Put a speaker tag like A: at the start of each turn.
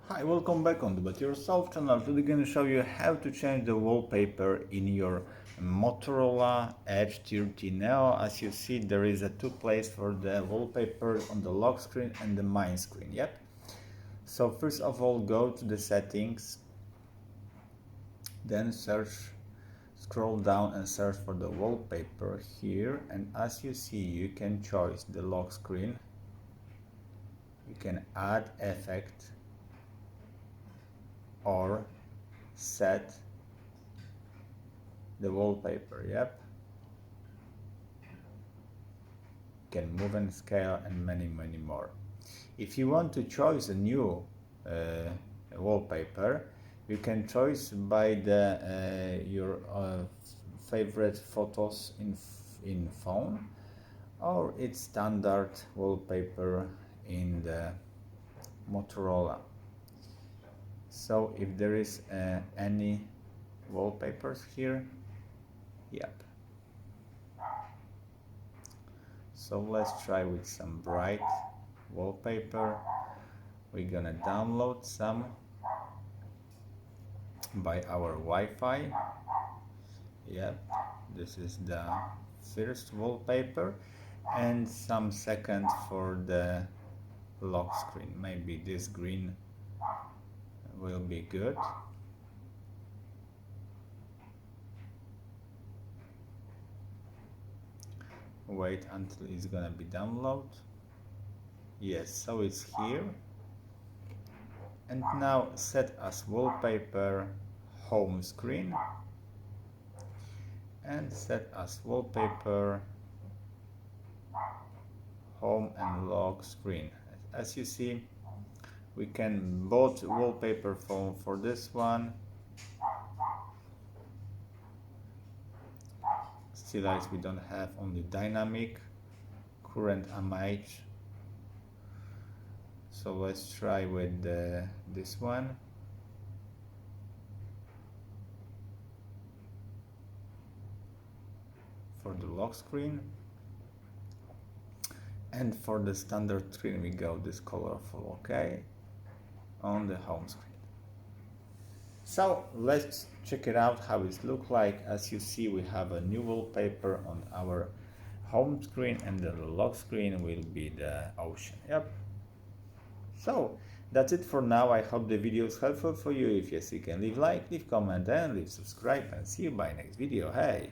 A: Hi, welcome back on the But Yourself channel. Today I'm going to show you how to change the wallpaper in your Motorola Edge 30 Neo. As you see, there is a two places for the wallpaper on the lock screen and the main screen. Yep. So first of all, go to the settings, then scroll down and search for the wallpaper here. And as you see, you can choose the lock screen. You can add effect or set the wallpaper. Yep, you can move and scale and many more. If you want to choose a new wallpaper, you can choose by the your favorite photos in phone, or it's standard wallpaper in the Motorola. So if there is any wallpapers here, yep. So let's try with some bright wallpaper. We're gonna download some by our Wi-Fi. Yep, this is the first wallpaper, and some second for the lock screen. Maybe this green will be good. Wait until it's gonna be download. Yes, so it's here. And now set as wallpaper home screen and set as wallpaper home and lock screen. As you see, we can both wallpaper for this one. Still, as we don't have only dynamic current image. So let's try with this one. For the lock screen. And for the standard screen we go this colorful, okay, on the home screen. So let's check it out how it looks like. As you see, we have a new wallpaper on our home screen, and the lock screen will be the ocean. Yep. So that's it for now. I hope the video is helpful for you. If yes, you can leave like, leave comment and leave subscribe, and see you by next video. Hey.